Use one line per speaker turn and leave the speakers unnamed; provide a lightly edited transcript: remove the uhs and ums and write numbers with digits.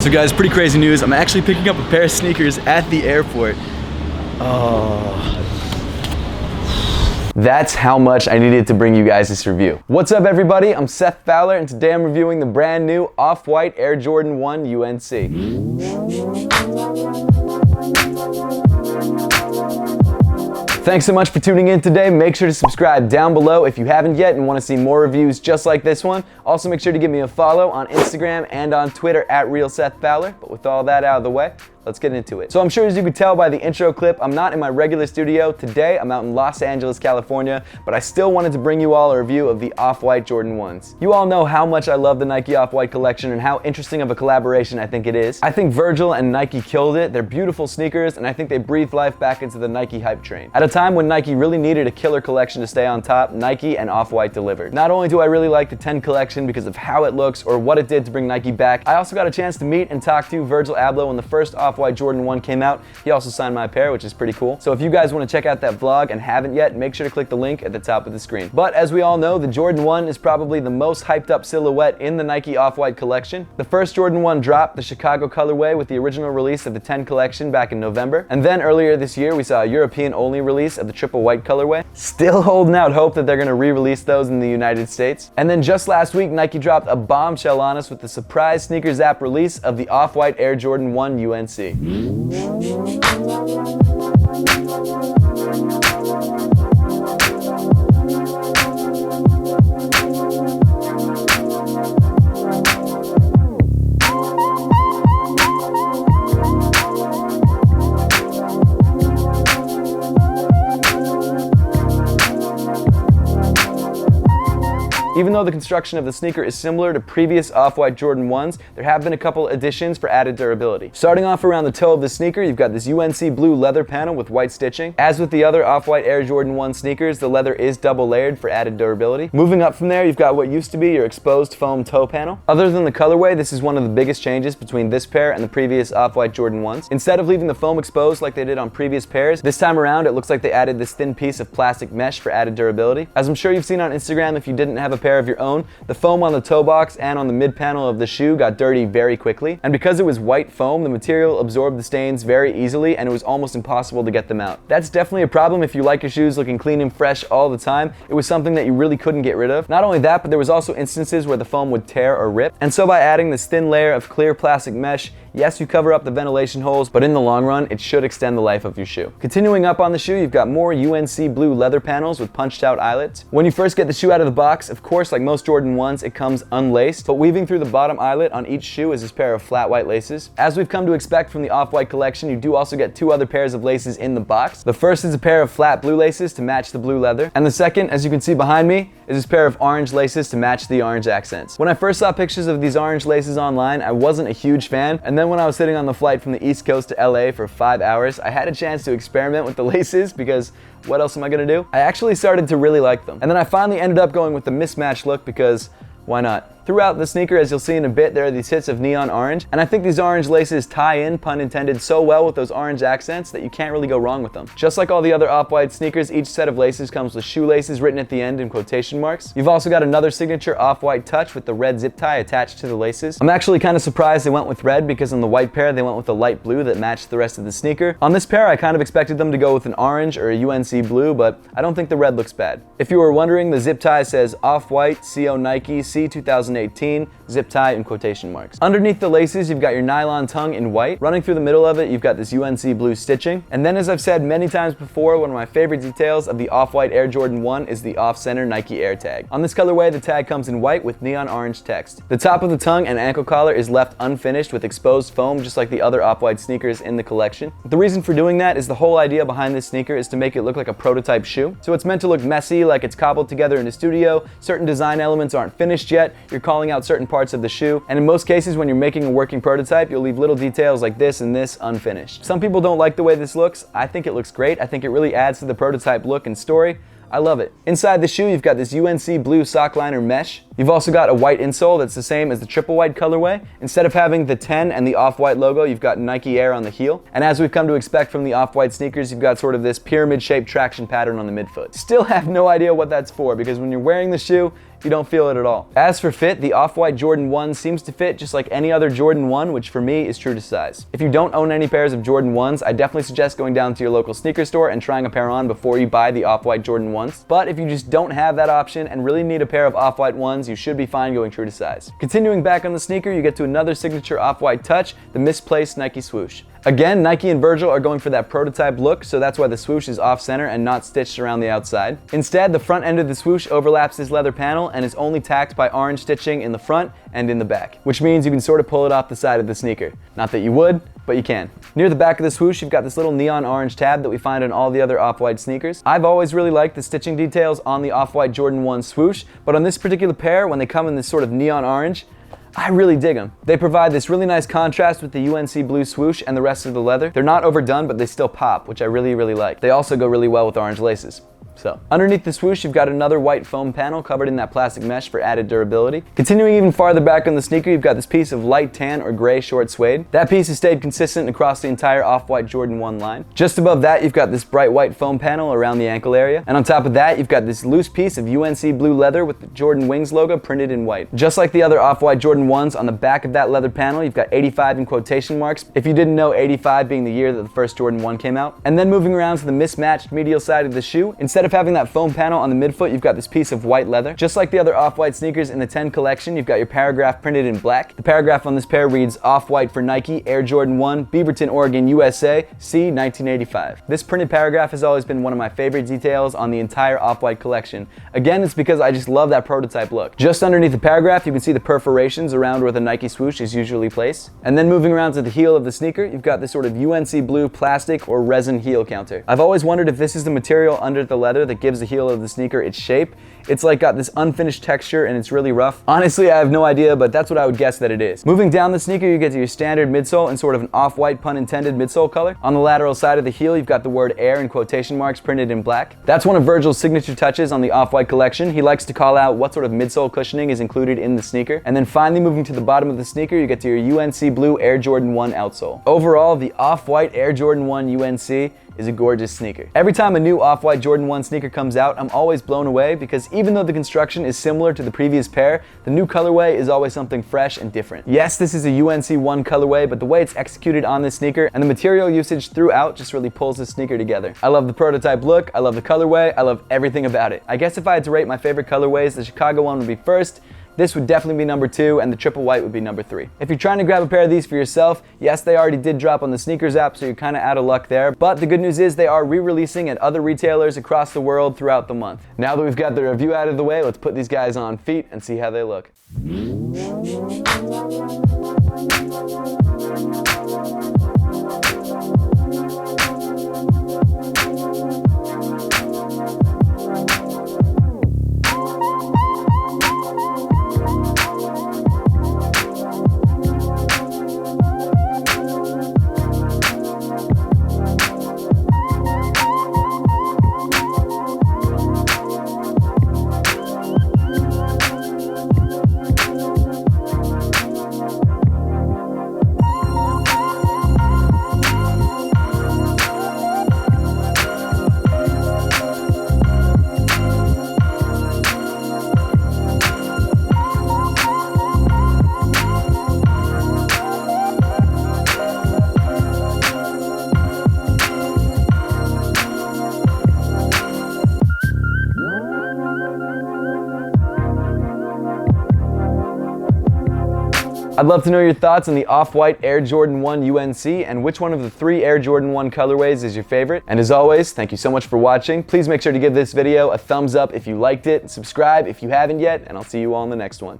So guys, pretty crazy news. I'm actually picking up a pair of sneakers at the airport. Oh. That's how much I needed to bring you guys this review. What's up everybody? I'm Seth Fowler and today I'm reviewing the brand new Off-White Air Jordan 1 UNC. Thanks so much for tuning in today. Make sure to subscribe down below if you haven't yet and want to see more reviews just like this one. Also make sure to give me a follow on Instagram and on Twitter at RealSethFowler. But with all that out of the way, let's get into it. So I'm sure as you could tell by the intro clip, I'm not in my regular studio. Today, I'm out in Los Angeles, California, but I still wanted to bring you all a review of the Off-White Jordan 1s. You all know how much I love the Nike Off-White collection and how interesting of a collaboration I think it is. I think Virgil and Nike killed it. They're beautiful sneakers, and I think they breathe life back into the Nike hype train. At a time when Nike really needed a killer collection to stay on top, Nike and Off-White delivered. Not only do I really like the 10 collection because of how it looks or what it did to bring Nike back, I also got a chance to meet and talk to Virgil Abloh when the first Off-White Jordan 1 came out. He also signed my pair, which is pretty cool. So if you guys want to check out that vlog and haven't yet, make sure to click the link at the top of the screen. But as we all know, the Jordan 1 is probably the most hyped up silhouette in the Nike Off-White collection. The first Jordan 1 dropped the Chicago colorway with the original release of the 10 collection back in November. And then earlier this year, we saw a European only release of the triple white colorway. Still holding out hope that they're going to re-release those in the United States. And then just last week, Nike dropped a bombshell on us with the surprise Sneaker Zap release of the Off-White Air Jordan 1 UNC. Even though the construction of the sneaker is similar to previous Off-White Jordan 1s, there have been a couple additions for added durability. Starting off around the toe of the sneaker, you've got this UNC blue leather panel with white stitching. As with the other Off-White Air Jordan 1 sneakers, the leather is double layered for added durability. Moving up from there, you've got what used to be your exposed foam toe panel. Other than the colorway, this is one of the biggest changes between this pair and the previous Off-White Jordan 1s. Instead of leaving the foam exposed like they did on previous pairs, this time around it looks like they added this thin piece of plastic mesh for added durability. As I'm sure you've seen on Instagram, if you didn't have a pair of your own, the foam on the toe box and on the mid panel of the shoe got dirty very quickly. And because it was white foam, the material absorbed the stains very easily and it was almost impossible to get them out. That's definitely a problem if you like your shoes looking clean and fresh all the time. It was something that you really couldn't get rid of. Not only that, but there was also instances where the foam would tear or rip. And so by adding this thin layer of clear plastic mesh, yes, you cover up the ventilation holes, but in the long run, it should extend the life of your shoe. Continuing up on the shoe, you've got more UNC blue leather panels with punched out eyelets. When you first get the shoe out of the box, of course, like most Jordan 1s, it comes unlaced, but weaving through the bottom eyelet on each shoe is this pair of flat white laces. As we've come to expect from the Off-White collection, you do also get two other pairs of laces in the box. The first is a pair of flat blue laces to match the blue leather, and the second, as you can see behind me, is this pair of orange laces to match the orange accents. When I first saw pictures of these orange laces online, I wasn't a huge fan, and then when I was sitting on the flight from the East Coast to LA for 5 hours, I had a chance to experiment with the laces because what else am I gonna do? I actually started to really like them. And then I finally ended up going with the mismatched look because why not? Throughout the sneaker, as you'll see in a bit, there are these hits of neon orange, and I think these orange laces tie in, pun intended, so well with those orange accents that you can't really go wrong with them. Just like all the other Off-White sneakers, each set of laces comes with shoelaces written at the end in quotation marks. You've also got another signature Off-White touch with the red zip tie attached to the laces. I'm actually kind of surprised they went with red because on the white pair, they went with a light blue that matched the rest of the sneaker. On this pair, I kind of expected them to go with an orange or a UNC blue, but I don't think the red looks bad. If you were wondering, the zip tie says Off-White, CO Nike, C 2018, zip tie in quotation marks. Underneath the laces, you've got your nylon tongue in white. Running through the middle of it, you've got this UNC blue stitching. And then, as I've said many times before, one of my favorite details of the Off-White Air Jordan 1 is the off-center Nike Air tag. On this colorway, the tag comes in white with neon orange text. The top of the tongue and ankle collar is left unfinished with exposed foam, just like the other Off-White sneakers in the collection. The reason for doing that is the whole idea behind this sneaker is to make it look like a prototype shoe. So it's meant to look messy, like it's cobbled together in a studio. Certain design elements aren't finished yet. You're calling out certain parts of the shoe, and in most cases when you're making a working prototype, you'll leave little details like this and this unfinished. Some people don't like the way this looks. I think it looks great. I think it really adds to the prototype look and story. I love it. Inside the shoe, you've got this UNC blue sock liner mesh. You've also got a white insole that's the same as the triple white colorway. Instead of having the 10 and the Off-White logo, you've got Nike Air on the heel. And as we've come to expect from the Off-White sneakers, you've got sort of this pyramid-shaped traction pattern on the midfoot. Still have no idea what that's for, because when you're wearing the shoe, you don't feel it at all. As for fit, the Off-White Jordan 1 seems to fit just like any other Jordan 1, which for me is true to size. If you don't own any pairs of Jordan 1s, I definitely suggest going down to your local sneaker store and trying a pair on before you buy the Off-White Jordan 1s. But if you just don't have that option and really need a pair of Off-White 1s, you should be fine going true to size. Continuing back on the sneaker, you get to another signature Off-White touch, the Misplaced Nike Swoosh. Again, Nike and Virgil are going for that prototype look, so that's why the swoosh is off-center and not stitched around the outside. Instead, the front end of the swoosh overlaps this leather panel and is only tacked by orange stitching in the front and in the back, which means you can sort of pull it off the side of the sneaker. Not that you would, but you can. Near the back of the swoosh, you've got this little neon orange tab that we find on all the other Off-White sneakers. I've always really liked the stitching details on the Off-White Jordan 1 swoosh, but on this particular pair, when they come in this sort of neon orange, I really dig them. They provide this really nice contrast with the UNC blue swoosh and the rest of the leather. They're not overdone, but they still pop, which I really like. They also go really well with orange laces. So, underneath the swoosh, you've got another white foam panel covered in that plastic mesh for added durability. Continuing even farther back on the sneaker, you've got this piece of light tan or gray short suede. That piece has stayed consistent across the entire Off-White Jordan 1 line. Just above that, you've got this bright white foam panel around the ankle area. And on top of that, you've got this loose piece of UNC blue leather with the Jordan Wings logo printed in white. Just like the other Off-White Jordan 1s, on the back of that leather panel, you've got 85 in quotation marks. If you didn't know, 85 being the year that the first Jordan 1 came out. And then moving around to the mismatched medial side of the shoe, instead of having that foam panel on the midfoot, you've got this piece of white leather. Just like the other Off-White sneakers in the 10 collection, you've got your paragraph printed in black. The paragraph on this pair reads, Off-White for Nike, Air Jordan 1, Beaverton, Oregon, USA, C 1985. This printed paragraph has always been one of my favorite details on the entire Off-White collection. Again, it's because I just love that prototype look. Just underneath the paragraph, you can see the perforations around where the Nike swoosh is usually placed. And then moving around to the heel of the sneaker, you've got this sort of UNC blue plastic or resin heel counter. I've always wondered if this is the material under the leather that gives the heel of the sneaker its shape. It's like got this unfinished texture and it's really rough. Honestly, I have no idea, but that's what I would guess that it is. Moving down the sneaker, you get to your standard midsole in sort of an off-white, pun intended, midsole color. On the lateral side of the heel, you've got the word Air in quotation marks printed in black. That's one of Virgil's signature touches on the Off-White collection. He likes to call out what sort of midsole cushioning is included in the sneaker. And then finally moving to the bottom of the sneaker, you get to your UNC blue Air Jordan 1 outsole. Overall, the Off-White Air Jordan 1 UNC is a gorgeous sneaker. Every time a new Off-White Jordan 1 sneaker comes out, I'm always blown away because even though the construction is similar to the previous pair, the new colorway is always something fresh and different. Yes, this is a UNC 1 colorway, but the way it's executed on this sneaker and the material usage throughout just really pulls the sneaker together. I love the prototype look, I love the colorway, I love everything about it. I guess if I had to rate my favorite colorways, the Chicago one would be first, this would definitely be number 2, and the triple white would be number 3. If you're trying to grab a pair of these for yourself, yes, they already did drop on the sneakers app, so you're kind of out of luck there. But the good news is they are re-releasing at other retailers across the world throughout the month. Now that we've got the review out of the way, let's put these guys on feet and see how they look. I'd love to know your thoughts on the Off-White Air Jordan 1 UNC and which one of the 3 Air Jordan 1 colorways is your favorite. And as always, thank you so much for watching. Please make sure to give this video a thumbs up if you liked it, subscribe if you haven't yet, and I'll see you all in the next one.